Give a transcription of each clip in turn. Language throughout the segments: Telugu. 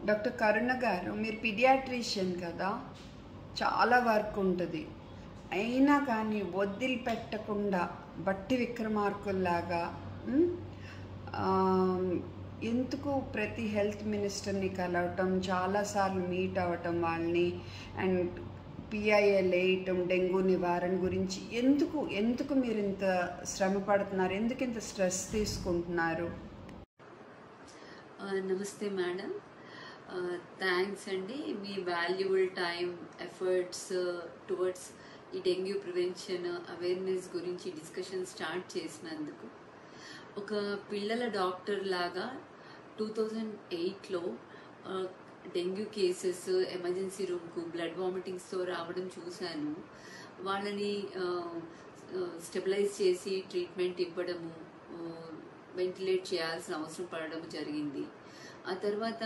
డాక్టర్ కరుణ గారు, మీరు పీడియాట్రిషియన్ కదా, చాలా వర్క్ ఉంటుంది. అయినా కానీ వదిలిపెట్టకుండా బట్టి విక్రమార్కుల్లాగా ఎందుకు ప్రతి హెల్త్ మినిస్టర్ని కలవటం, చాలాసార్లు మీట్ అవ్వటం వాళ్ళని, అండ్ పిఐఎల్ వేయటం, డెంగ్యూ నివారణ గురించి ఎందుకు మీరు ఇంత శ్రమ పడుతున్నారు, ఎందుకు ఇంత స్ట్రెస్ తీసుకుంటున్నారు? నమస్తే మేడం, థ్యాంక్స్ అండి. మీ వాల్యుబుల్ టైం ఎఫర్ట్స్ టువర్డ్స్ ఈ డెంగ్యూ ప్రివెన్షన్ అవేర్నెస్ గురించి డిస్కషన్ స్టార్ట్ చేసినందుకు. ఒక పిల్లల డాక్టర్ లాగా 2008లో డెంగ్యూ కేసెస్ ఎమర్జెన్సీ రూమ్కు బ్లడ్ వామిటింగ్స్తో రావడం చూశాను. వాళ్ళని స్టెబిలైజ్ చేసి ట్రీట్మెంట్ ఇవ్వడము, వెంటిలేట్ చేయాల్సిన అవసరం పడడం జరిగింది. ఆ తర్వాత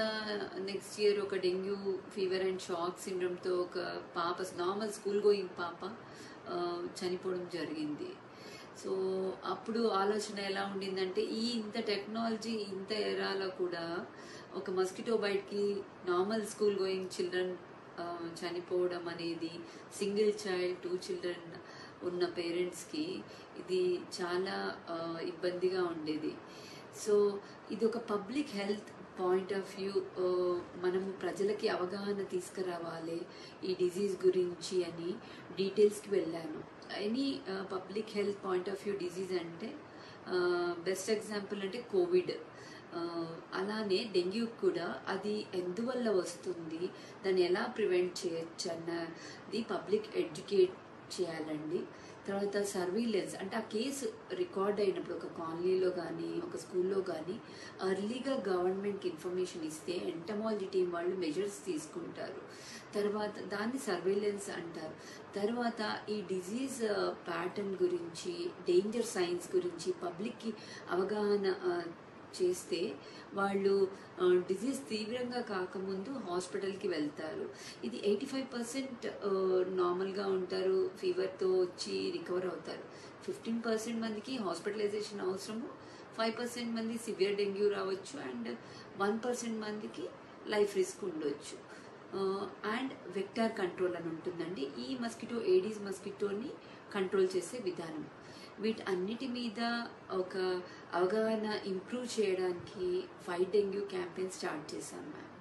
నెక్స్ట్ ఇయర్ ఒక డెంగ్యూ ఫీవర్ అండ్ షాక్ సిండ్రోమ్తో ఒక పాప, నార్మల్ స్కూల్ గోయింగ్ పాప చనిపోవడం జరిగింది. సో అప్పుడు ఆలోచన ఎలా ఉండిందంటే, ఇంత టెక్నాలజీ, ఇంత ఎరాలో కూడా ఒక మస్కిటో బైట్కి నార్మల్ స్కూల్ గోయింగ్ చిల్డ్రన్ చనిపోవడం అనేది, సింగిల్ చైల్డ్ 2 చిల్డ్రన్ ఉన్న పేరెంట్స్కి ఇది చాలా ఇబ్బందిగా ఉండేది. సో ఇది ఒక public health point of view, మనము ప్రజలకి అవగాహన తీసుకురావాలి ఈ డిజీజ్ గురించి అని డీటెయిల్స్కి వెళ్ళాను. Any public health point of view disease అంటే బెస్ట్ ఎగ్జాంపుల్ అంటే కోవిడ్. అలానే డెంగ్యూ కూడా అది ఎందువల్ల వస్తుంది, దాన్ని ఎలా ప్రివెంట్ చేయొచ్చు అన్నది పబ్లిక్ ఎడ్యుకేట్ చేయాలండి. తర్వాత సర్వీలెన్స్ అంటే ఆ కేసు రికార్డ్ అయినప్పుడు ఒక కాలనీలో కానీ ఒక స్కూల్లో కానీ ఎర్లీగా గవర్నమెంట్కి ఇన్ఫర్మేషన్ ఇస్తే ఎంటమాలజీ టీం వాళ్ళు మెజర్స్ తీసుకుంటారు. తర్వాత దాన్ని సర్వీలెన్స్ అంటారు. తర్వాత ఈ డిజీజ్ ప్యాటర్న్ గురించి, డేంజర్ సైన్స్ గురించి పబ్లిక్కి అవగాహన చేస్తే వాళ్ళు డిజీజ్ తీవ్రంగా కాకముందు హాస్పిటల్కి వెళ్తారు. ఇది 85% నార్మల్గా ఉంటారు, ఫీవర్తో వచ్చి రికవర్ అవుతారు. 15% మందికి హాస్పిటలైజేషన్ అవసరము, 5% మంది సివియర్ డెంగ్యూ రావచ్చు, అండ్ 1% మందికి లైఫ్ రిస్క్ ఉండొచ్చు. అండ్ వెక్టార్ కంట్రోల్ అని ఉంటుందండి. ఈ మస్కిటో, ఏడీస్ మస్కిటోని కంట్రోల్ చేసే విధానం. వీటన్నిటి మీద ఒక అవగాహన ఇంప్రూవ్ చేయడానికి ఫైట్ డెంగ్యూ క్యాంపెయిన్ స్టార్ట్ చేశాం మ్యామ్.